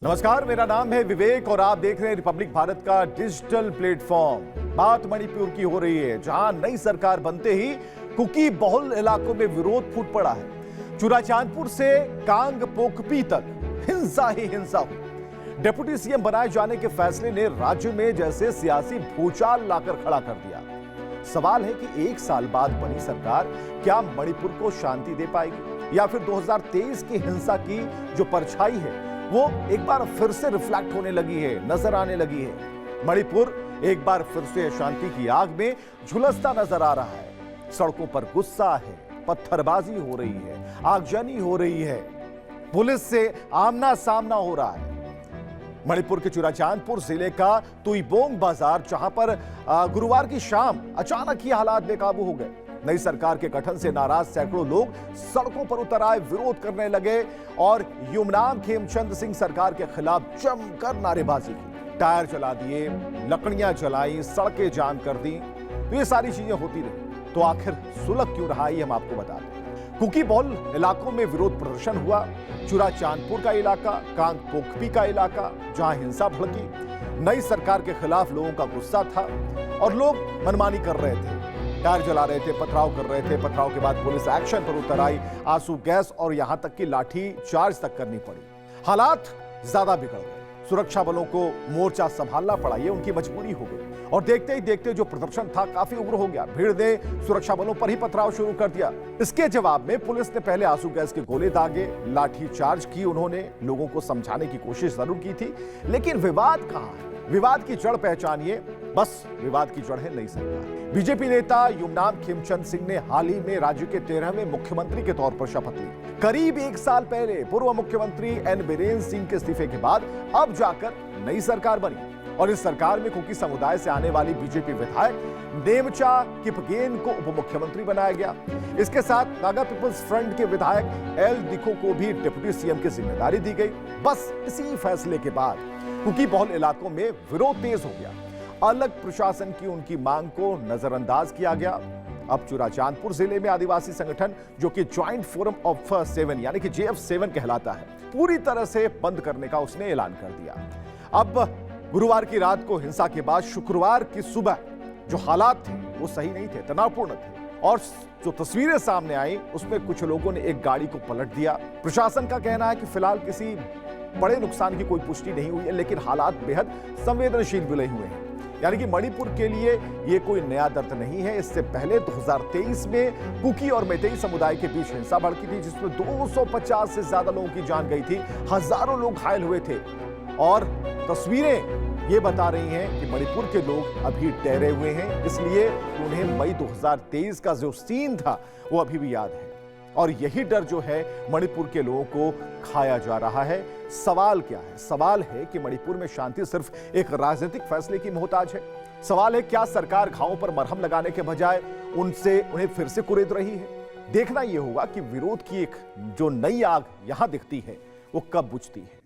नमस्कार, मेरा नाम है विवेक और आप देख रहे हैं रिपब्लिक भारत का डिजिटल प्लेटफॉर्म। बात मणिपुर की हो रही है, जहां नई सरकार बनते ही कुकी बहुल इलाकों में विरोध फूट पड़ा है। चुराचांदपुर से कांग पोकपी तक हिंसा ही हिंसा हुई। डिप्टी सीएम बनाए जाने के फैसले ने राज्य में जैसे सियासी भूचाल लाकर खड़ा कर दिया। सवाल है कि एक साल बाद बनी सरकार क्या मणिपुर को शांति दे पाएगी या फिर 2023 की हिंसा की जो परछाई है वो एक बार फिर से रिफ्लेक्ट होने लगी है, नजर आने लगी है। मणिपुर एक बार फिर से शांति की आग में झुलसता नजर आ रहा है। सड़कों पर गुस्सा है, पत्थरबाजी हो रही है, आगजनी हो रही है, पुलिस से आमना सामना हो रहा है। मणिपुर के चुराचांदपुर जिले का तुईबोंग बाजार, जहां पर गुरुवार की शाम अचानक ही हालात बेकाबू हो गए। नई सरकार के गठन से नाराज सैकड़ों लोग सड़कों पर उतर आए, विरोध करने लगे और युमनाम खेमचंद सिंह सरकार के खिलाफ जमकर नारेबाजी की। टायर जला दिए, लकड़ियां जलाई, सड़कें जाम कर दी। तो ये सारी चीजें होती रही, तो आखिर सुलग क्यों रहा, ये हम आपको बता दें। कुकी बहुल इलाकों में विरोध प्रदर्शन हुआ। चुराचांदपुर का इलाका, कांग पोकपी का इलाका, जहां हिंसा भड़की। नई सरकार के खिलाफ लोगों का गुस्सा था और लोग मनमानी कर रहे थे, टायर जला रहे थे, पथराव कर रहे थे। पथराव के बाद पुलिस एक्शन पर उतर आई, आंसू गैस और यहां तक कि लाठी चार्ज तक करनी पड़ी। हालात ज्यादा बिगड़ गए, सुरक्षा बलों को मोर्चा संभालना पड़ा, ये उनकी मजबूरी हो गई। और देखते ही देखते जो प्रदर्शन था काफी उग्र हो गया। भीड़ ने सुरक्षा बलों पर ही पथराव शुरू कर दिया। इसके जवाब में पुलिस ने पहले आंसू गैस के गोले दागे, लाठी चार्ज की। उन्होंने लोगों को समझाने की कोशिश जरूर की थी, लेकिन विवाद कहां है? विवाद की जड़ पहचानिए, बस विवाद की जड़ है नई सरकार। बीजेपी नेता युमनाम खेमचंद सिंह ने हाल ही में राज्य के 13वें मुख्यमंत्री के तौर पर शपथ ली। करीब एक साल पहले पूर्व मुख्यमंत्री एन बीरेन सिंह के इस्तीफे के बाद अब जाकर नई सरकार बनी और इस सरकार में कुकी समुदाय से आने वाली बीजेपी विधायक नेमचा किपगेन को उप मुख्यमंत्री बनाया गया। इसके साथ नागा पीपल्स फ्रंट के विधायक एल दिखो को भी डिप्टी सीएम की जिम्मेदारी दी गई। बस इसी फैसले के बाद कुकी बहुल इलाकों में विरोध तेज हो गया। अलग प्रशासन की उनकी मांग को नजरअंदाज किया गया। अब चुराचांदपुर जिले में आदिवासी संगठन, जो कि ज्वाइंट फोरम ऑफ 7 यानी कि JF7 कहलाता है, पूरी तरह से बंद करने का उसने ऐलान कर दिया। अब गुरुवार की रात को हिंसा के बाद शुक्रवार की सुबह जो हालात थे वो सही नहीं थे, तनावपूर्ण थे। और जो तस्वीरें सामने आई उसमें कुछ लोगों ने एक गाड़ी को पलट दिया। प्रशासन का कहना है कि फिलहाल किसी बड़े नुकसान की कोई पुष्टि नहीं हुई है, लेकिन हालात बेहद संवेदनशील बने हुए हैं। यानी कि मणिपुर के लिए यह कोई नया दर्द नहीं है। इससे पहले 2023 में कुकी और मैतेई समुदाय के बीच हिंसा भड़की थी, जिसमें 250 से ज्यादा लोगों की जान गई थी, हजारों लोग घायल हुए थे। और तस्वीरें ये बता रही हैं कि मणिपुर के लोग अभी डरे हुए हैं, इसलिए उन्हें मई 2023 का जो सीन था वो अभी भी याद है। और यही डर जो है मणिपुर के लोगों को खाया जा रहा है। सवाल क्या है? सवाल है कि मणिपुर में शांति सिर्फ एक राजनीतिक फैसले की मोहताज है। सवाल है क्या सरकार घावों पर मरहम लगाने के बजाय उन्हें फिर से कुरेद रही है? देखना यह होगा कि विरोध की एक जो नई आग यहां दिखती है वो कब बुझती है।